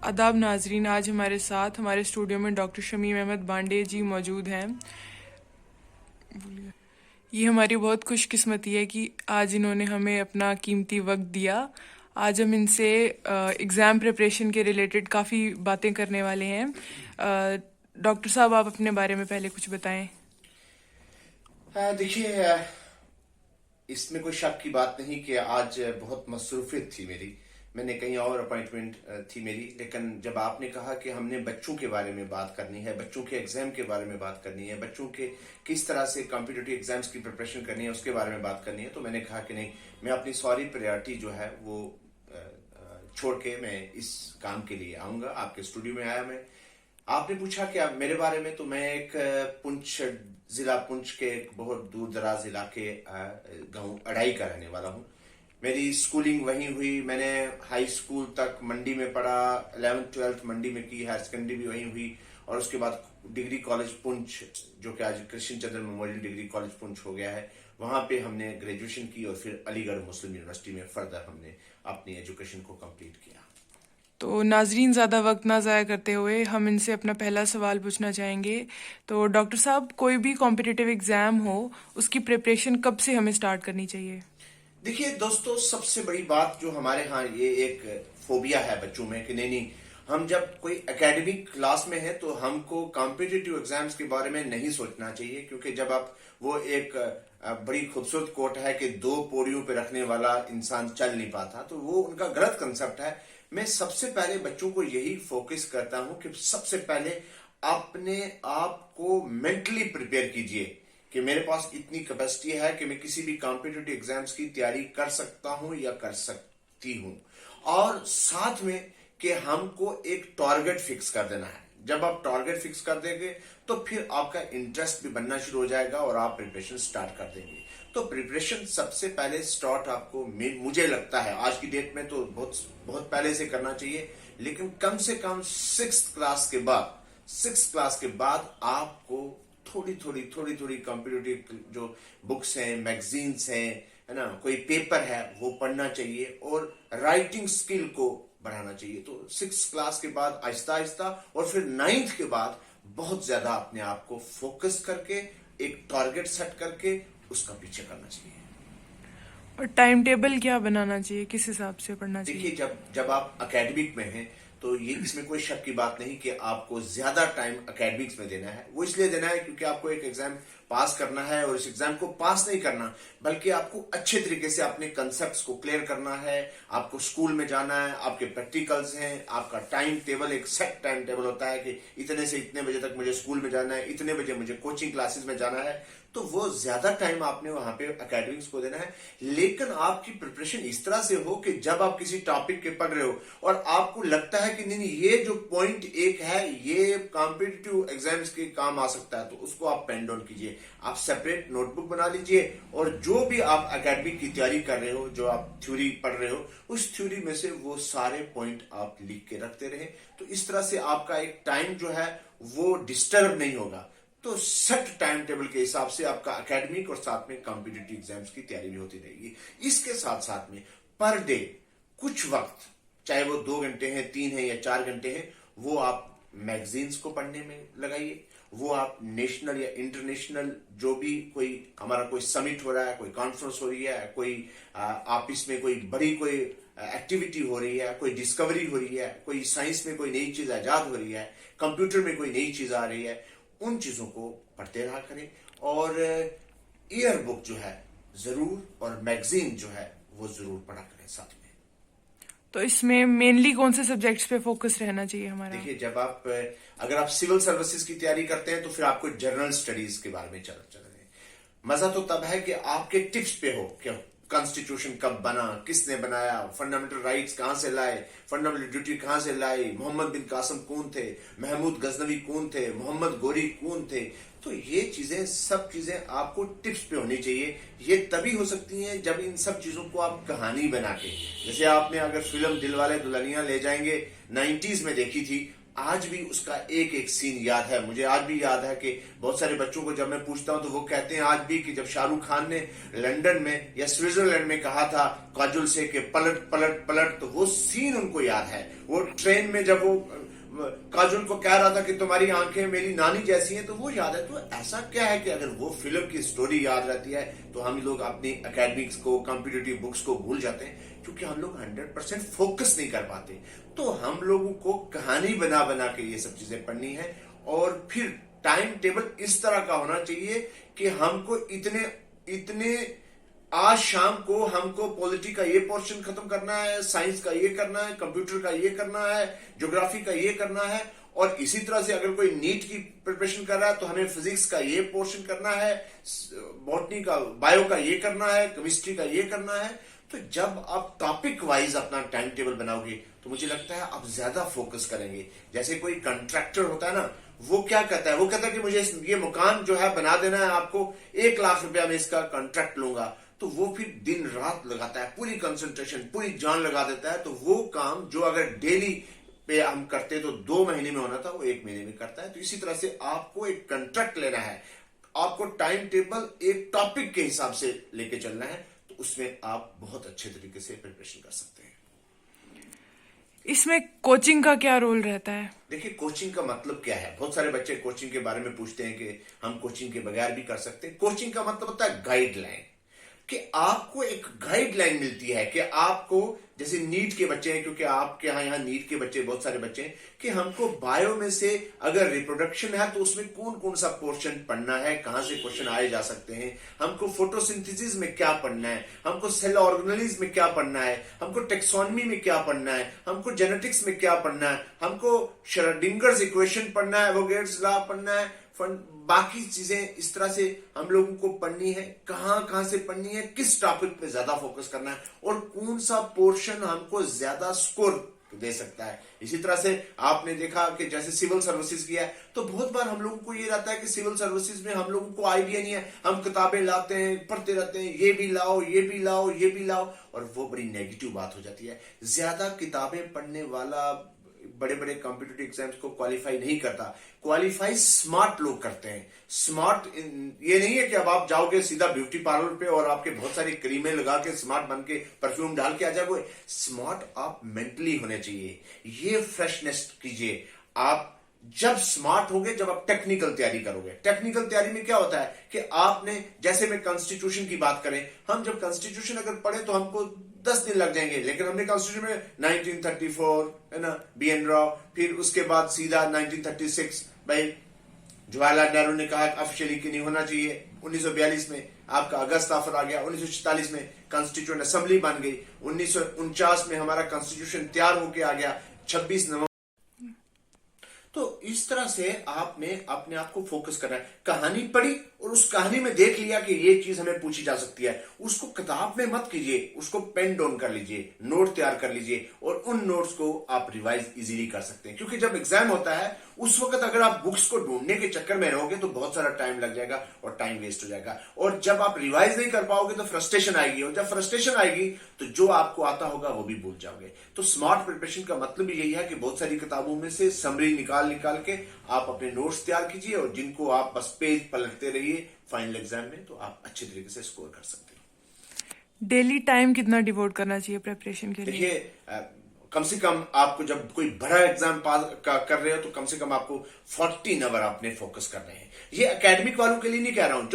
आदाब नाजरीन, आज हमारे साथ हमारे स्टूडियो में डॉक्टर शमीम अहमद बांडे जी मौजूद हैं। ये हमारी बहुत खुशकिस्मती है कि आज इन्होंने हमें अपना कीमती वक्त दिया। आज हम इनसे एग्ज़ाम प्रिपरेशन के रिलेटेड काफ़ी बातें करने वाले हैं। डॉक्टर साहब, आप अपने बारे में पहले कुछ बताएं। देखिए, इसमें कोई शक की बात नहीं कि आज बहुत मसरूफियत थी मेरी। मैंने कहीं और अपॉइंटमेंट थी मेरी, लेकिन जब आपने कहा कि हमने बच्चों के बारे में बात करनी है, बच्चों के एग्जाम के बारे में बात करनी है, बच्चों के किस तरह से कॉम्पिटिटिव एग्जाम्स की प्रिपरेशन करनी है उसके बारे में बात करनी है, तो मैंने कहा कि नहीं, मैं अपनी सारी प्रायोरिटी जो है वो छोड़ के मैं इस काम के लिए आऊंगा। आपके स्टूडियो में आया मैं। आपने पूछा कि आप मेरे बारे में, तो मैं एक जिला पुंछ के एक बहुत दूर दराज इलाके गांव अड़ाई का रहने वाला हूँ। मेरी स्कूलिंग वहीं हुई। मैंने हाई स्कूल तक मंडी में पढ़ा, 11th 12th मंडी में की, हायर सेकेंडरी भी वहीं हुई, और उसके बाद डिग्री कॉलेज पुंछ, जो कि आज कृष्ण चंद्र मेमोरियल डिग्री कॉलेज पुंछ हो गया है, वहां पे हमने ग्रेजुएशन की, और फिर अलीगढ़ मुस्लिम यूनिवर्सिटी में फर्दर हमने अपनी एजुकेशन को कंप्लीट किया। तो नाजरीन, ज़्यादा वक्त ना ज़ाया करते हुए हम इनसे अपना पहला सवाल पूछना चाहेंगे। तो डॉक्टर साहब, कोई भी कॉम्पिटिटिव एग्ज़ाम हो, उसकी प्रिपरेशन कब से हमें स्टार्ट करनी चाहिए? देखिए दोस्तों, सबसे बड़ी बात जो हमारे यहाँ ये एक फोबिया है बच्चों में कि नहीं नहीं, हम जब कोई एकेडमिक क्लास में है तो हमको कॉम्पिटिटिव एग्जाम्स के बारे में नहीं सोचना चाहिए, क्योंकि जब आप वो एक बड़ी खूबसूरत कोट है कि 2 पौड़ियों पे रखने वाला इंसान चल नहीं पाता, तो वो उनका गलत कंसेप्ट है। मैं सबसे पहले बच्चों को यही फोकस करता हूं कि सबसे पहले अपने आप को मेंटली प्रिपेयर कीजिए कि मेरे पास इतनी कैपेसिटी है कि मैं किसी भी कॉम्पिटिटिव एग्जाम्स की तैयारी कर सकता हूं या कर सकती हूं, और साथ में कि हमको एक टारगेट फिक्स कर देना है। जब आप टारगेट फिक्स कर देंगे तो फिर आपका इंटरेस्ट भी बनना शुरू हो जाएगा और आप प्रिपरेशन स्टार्ट कर देंगे। तो प्रिपरेशन सबसे पहले स्टार्ट आपको, मुझे लगता है आज की डेट में तो बहुत बहुत पहले से करना चाहिए, लेकिन कम से कम 6th क्लास के बाद आपको थोड़ी थोड़ी कॉम्पिटिटिव जो बुक्स हैं, मैगजीन्स हैं, है ना, कोई पेपर है, वो पढ़ना चाहिए और राइटिंग स्किल को बढ़ाना चाहिए। तो 6th क्लास के बाद आहिस्ता आहिस्ता, और फिर 9th के बाद बहुत ज्यादा अपने आप को फोकस करके एक टारगेट सेट करके उसका पीछे करना चाहिए। और टाइम टेबल क्या बनाना चाहिए, किस हिसाब से पढ़ना चाहिए? देखिए, जब आप एकेडमिक में हैं तो ये इसमें कोई शक की बात नहीं कि आपको ज्यादा टाइम एकेडमिक्स में देना है। वो इसलिए देना है क्योंकि आपको एक एग्जाम पास करना है, और इस एग्जाम को पास नहीं करना बल्कि आपको अच्छे तरीके से अपने कंसेप्ट्स को क्लियर करना है। आपको स्कूल में जाना है, आपके प्रैक्टिकल्स हैं, आपका टाइम टेबल, एक सेट टाइम टेबल होता है कि इतने से इतने बजे तक मुझे स्कूल में जाना है, इतने बजे मुझे कोचिंग क्लासेस में जाना है। तो वो ज्यादा टाइम आपने वहां पे एकेडमिक्स को देना है, लेकिन आपकी प्रिपरेशन इस तरह से हो कि जब आप किसी टॉपिक के पढ़ रहे हो और आपको लगता है कि नहीं ये जो पॉइंट एक है ये कॉम्पिटिटिव एग्जाम्स के काम आ सकता है, तो उसको आप पेन डाउन कीजिए। आप सेपरेट नोटबुक बना लीजिए, और जो भी आप एकेडमिक की तैयारी कर रहे हो, जो आप थ्योरी पढ़ रहे हो, उस थ्योरी में से वो सारे पॉइंट आप लिख के रखते रहे। तो इस तरह से आपका एक टाइम जो है वो डिस्टर्ब नहीं होगा। तो सेट टाइम टेबल के हिसाब से आपका एकेडमिक और साथ में कॉम्पिटिटिव एग्जाम्स की तैयारी भी होती रहेगी। इसके साथ साथ में पर डे कुछ वक्त, चाहे वो 2 घंटे हैं, 3 है या 4 घंटे हैं, वो आप मैगजीन्स को पढ़ने में लगाइए। वो आप नेशनल या इंटरनेशनल जो भी कोई हमारा कोई समिट हो रहा है, कोई कॉन्फ्रेंस हो रही है, कोई ऑफिस में कोई बड़ी कोई एक्टिविटी हो रही है, कोई डिस्कवरी हो रही है, कोई साइंस में कोई नई चीज आजाद हो रही है, कंप्यूटर में कोई नई चीज आ रही है, उन चीजों को पढ़ते रहा करें। और ईयर बुक जो है जरूर, और मैगजीन जो है वो जरूर पढ़ा करें साथ में। तो इसमें मेनली कौन से सब्जेक्ट्स पे फोकस रहना चाहिए हमारा? देखिए, जब आप अगर आप सिविल सर्विसेज की तैयारी करते हैं तो फिर आपको जनरल स्टडीज के बारे में चल रहे हैं। मजा तो तब है कि आपके टिप्स पे हो कि कॉन्स्टिट्यूशन कब बना, किसने बनाया, फंडामेंटल राइट्स कहां से लाए, फंडामेंटल ड्यूटी कहां से लाई, मोहम्मद बिन कासिम कौन थे, महमूद गजनवी कौन थे, मोहम्मद गोरी कौन थे। तो ये चीजें, सब चीजें आपको टिप्स पे होनी चाहिए। ये तभी हो सकती हैं जब इन सब चीजों को आप कहानी बना के, जैसे आपने अगर फिल्म दिलवाले दुल्हनिया ले जाएंगे 90s में देखी थी, आज भी उसका एक एक सीन याद है। मुझे आज भी याद है कि बहुत सारे बच्चों को जब मैं पूछता हूं तो वो कहते हैं आज भी कि जब शाहरुख खान ने लंदन में या स्विट्जरलैंड में कहा था काजोल से कि पलट पलट पलट, तो वो सीन उनको याद है। वो ट्रेन में जब वो काजोल को कह रहा था कि तुम्हारी आंखें मेरी नानी जैसी हैं, तो वो याद है। तो ऐसा क्या है कि अगर वो फिल्म की स्टोरी याद रहती है तो हम लोग अपनी एकेडमिक्स को, कॉम्पिटिटिव बुक्स को भूल जाते हैं, क्योंकि हम लोग 100% फोकस नहीं कर पाते। तो हम लोगों को कहानी बना बना के ये सब चीजें पढ़नी है, और फिर टाइम टेबल इस तरह का होना चाहिए कि हमको इतने इतने आज शाम को हमको पॉलिटी का ये पोर्शन खत्म करना है, साइंस का ये करना है, कंप्यूटर का ये करना है, ज्योग्राफी का ये करना है, और इसी तरह से अगर कोई नीट की प्रिपरेशन कर रहा है तो हमें फिजिक्स का ये पोर्शन करना है, बॉटनी का, बायो का ये करना है, केमिस्ट्री का ये करना है। तो जब आप टॉपिक वाइज अपना टाइम टेबल बनाओगे तो मुझे लगता है आप ज्यादा फोकस करेंगे। जैसे कोई कंट्रैक्टर होता है ना, वो क्या कहता है, वो कहता है कि मुझे ये मकान जो है बना देना है, आपको 1 लाख रुपया में इसका कॉन्ट्रैक्ट लूंगा। तो वो फिर दिन रात लगाता है, पूरी कंसंट्रेशन, पूरी जान लगा देता है। तो वो काम जो अगर डेली पे हम करते तो 2 महीने में होना था, वो 1 महीने में करता है। तो इसी तरह से आपको एक कॉन्ट्रैक्ट लेना है, आपको टाइम टेबल एक टॉपिक के हिसाब से लेके चलना है, तो उसमें आप बहुत अच्छे तरीके से प्रिपरेशन कर सकते हैं। इसमें कोचिंग का क्या रोल रहता है? देखिए, कोचिंग का मतलब क्या है? बहुत सारे बच्चे कोचिंग के बारे में पूछते हैं कि हम कोचिंग के बगैर भी कर सकते हैं। कोचिंग का मतलब होता है गाइडलाइन, कि आपको एक गाइडलाइन मिलती है कि आपको, जैसे नीट के बच्चे हैं, क्योंकि आपके यहाँ नीट के बच्चे बहुत सारे बच्चे हैं, कि हमको बायो में से अगर रिप्रोडक्शन है तो उसमें कौन कौन सा पोर्शन पढ़ना है, कहां से क्वेश्चन आए जा सकते हैं, हमको फोटोसिंथेसिस में क्या पढ़ना है, हमको सेल ऑर्गेनेलिज में क्या पढ़ना है, हमको टेक्सोनमी में क्या पढ़ना है, हमको जेनेटिक्स में क्या पढ़ना है, हमको श्रोडिंगर्स इक्वेशन पढ़ना है, वोगेट्स लॉ पढ़ना है, बाकी चीजें इस तरह से हम लोगों को पढ़नी है, कहां कहां से पढ़नी है, किस टॉपिक पे ज्यादा फोकस करना है, और कौन सा पोर्शन हमको ज्यादा स्कोर दे सकता है। इसी तरह से आपने देखा कि जैसे सिविल सर्विसेज किया है, तो बहुत बार हम लोगों को ये रहता है कि सिविल सर्विसेज में हम लोगों को आइडिया नहीं है, हम किताबें लाते हैं, पढ़ते रहते हैं, ये भी लाओ, ये भी लाओ, ये भी लाओ, और वो बड़ी नेगेटिव बात हो जाती है। ज्यादा किताबें पढ़ने वाला बड़े बड़े कॉम्पिटिटिव एग्जाम्स को क्वालिफाई नहीं करता। क्वालिफाई स्मार्ट लोग करते हैं। स्मार्ट ये नहीं है कि अब आप जाओगे सीधा ब्यूटी पार्लर पे और आपके बहुत सारी क्रीमें लगा के स्मार्ट बन के परफ्यूम डाल के आ जाओगे। स्मार्ट आप मेंटली होने चाहिए, ये फ्रेशनेस कीजिए। आप जब स्मार्ट होगे जब आप टेक्निकल तैयारी करोगे। टेक्निकल तैयारी में क्या होता है कि आपने, जैसे मैं कॉन्स्टिट्यूशन की बात करें, हम जब कॉन्स्टिट्यूशन अगर पढ़े तो हमको 10 दिन लग जाएंगे, लेकिन हमने कॉन्स्टिट्यूशन में 1934 है ना, BN राव, फिर उसके बाद सीधा 1936 भाई जवाहरलाल नेहरू ने कहा ऑफिशियली कि नहीं होना चाहिए। 1942 में आपका अगस्त ऑफर आ गया। 1946 में कॉन्स्टिट्यूएंट असेंबली बन गई। 1949 में हमारा कॉन्स्टिट्यूशन तैयार होके आ गया 26 नवंबर। तो इस तरह से आपने अपने आप को फोकस करना है। कहानी पढ़ी और उस कहानी में देख लिया कि ये चीज हमें पूछी जा सकती है, उसको किताब में मत कीजिए, उसको पेन डाउन कर लीजिए, नोट तैयार कर लीजिए, और उन नोट्स को आप रिवाइज इजीली कर सकते हैं। क्योंकि जब एग्जाम होता है उस वक्त अगर आप बुक्स को ढूंढने के चक्कर में रहोगे तो बहुत सारा टाइम लग जाएगा और टाइम वेस्ट हो जाएगा। और जब आप रिवाइज नहीं कर पाओगे तो फ्रस्ट्रेशन आएगी, और जब फ्रस्ट्रेशन आएगी तो जो आपको आता होगा वो भी भूल जाओगे। तो स्मार्ट प्रिपरेशन का मतलब यही है कि बहुत सारी किताबों में से समरी निकाल के आप अपने नोट्स तैयार कीजिए, और जिनको आप बस पेज पलटते रहिए फाइनल एग्जाम में, तो आप अच्छे तरीके से स्कोर कर सकते हैं। डेली टाइम कितना डिवोट करना चाहिए प्रिपरेशन के लिए? देखिए, कम से कम आपको जब कोई बड़ा एग्जाम पास कर रहे हो तो कम से कम आपको 14 आवर आपने फोकस करने हैं। ये एकेडमिक वालों के लिए नहीं कह रहा हूं,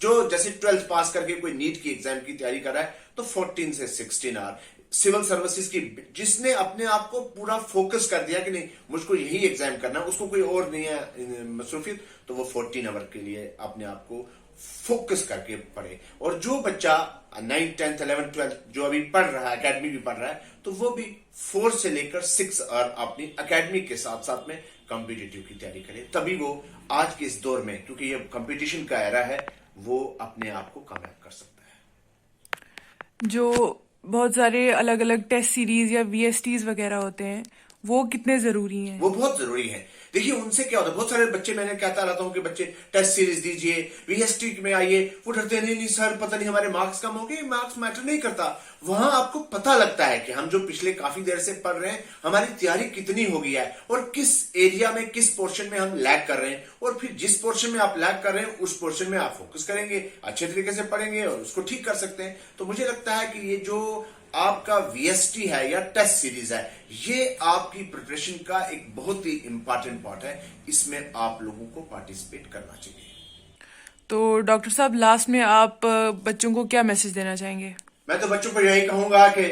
जो जैसे 12th पास करके कोई नीट की एग्जाम की तैयारी कर रहा है तो 14 से 16 आवर। सिविल सर्विसेज की जिसने अपने आप को पूरा फोकस कर दिया कि नहीं मुझको यही एग्जाम करना है, उसको कोई और नहीं है मसरूफियत, तो वो 14 आवर के लिए अपने आप को फोकस करके पढ़े। और जो बच्चा 9th 10th 11th 12th जो अभी पढ़ रहा है, एकेडमी भी पढ़ रहा है, तो वो भी 4 से लेकर 6 आवर अपनी एकेडमी के साथ साथ में कॉम्पिटिटिव की तैयारी करे। तभी वो आज के इस दौर में, क्योंकि ये कंपटीशन का एरा है, वो अपने आप को कामयाब कर सकता है। जो बहुत सारे अलग अलग टेस्ट सीरीज या VSTs वगैरह होते हैं, वो कितने जरूरी हैं? वो बहुत जरूरी है। देखिए उनसे क्या होता है, बहुत सारे बच्चे, मैंने कहता रहता हूं कि बच्चे टेस्ट सीरीज दीजिए, वीएसटी में आइए, वो डरते नहीं सर पता नहीं हमारे मार्क्स कम हो गए। मार्क्स मैटर नहीं करता। वहां आपको पता लगता है कि हम जो पिछले काफी देर से पढ़ रहे हैं हमारी तैयारी कितनी हो गई है और किस एरिया में, किस पोर्शन में हम लैग कर रहे हैं, और फिर जिस पोर्शन में आप लैग कर रहे हैं उस पोर्शन में आप फोकस करेंगे, अच्छे तरीके से पढ़ेंगे और उसको ठीक कर सकते हैं। तो मुझे लगता है कि ये जो आपका वीएसटी है या टेस्ट सीरीज है, ये आपकी प्रिपरेशन का एक बहुत ही इंपॉर्टेंट पार्ट है। इसमें आप लोगों को पार्टिसिपेट करना चाहिए। तो डॉक्टर साहब, लास्ट में आप बच्चों को क्या मैसेज देना चाहेंगे? मैं तो बच्चों को यही कहूंगा कि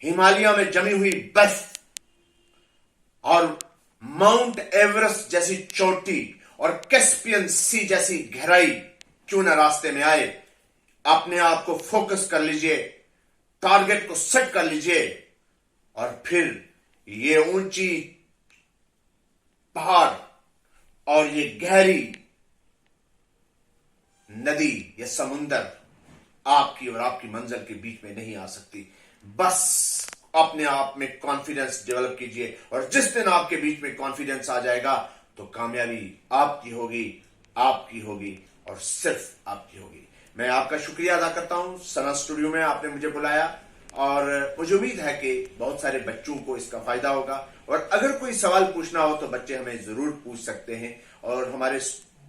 हिमालय में जमी हुई बर्फ और माउंट एवरेस्ट जैसी चोटी और कैस्पियन सी जैसी गहराई क्यों ना रास्ते में आए, अपने आप को फोकस कर लीजिए, टारगेट को सेट कर लीजिए और फिर ये ऊंची पहाड़ और ये गहरी नदी या समुंदर आपकी और आपकी मंजिल के बीच में नहीं आ सकती। बस अपने आप में कॉन्फिडेंस डेवलप कीजिए और जिस दिन आपके बीच में कॉन्फिडेंस आ जाएगा तो कामयाबी आपकी होगी, आपकी होगी और सिर्फ आपकी होगी। मैं आपका शुक्रिया अदा करता हूं, सना स्टूडियो में आपने मुझे बुलाया और मुझे उम्मीद है कि बहुत सारे बच्चों को इसका फायदा होगा। और अगर कोई सवाल पूछना हो तो बच्चे हमें जरूर पूछ सकते हैं और हमारे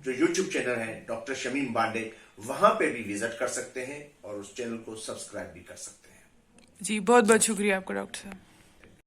जो यूट्यूब चैनल है डॉक्टर शमीम बांडे, वहां पे भी विजिट कर सकते हैं और उस चैनल को सब्सक्राइब भी कर सकते हैं। जी, बहुत बहुत शुक्रिया आपका डॉक्टर साहब।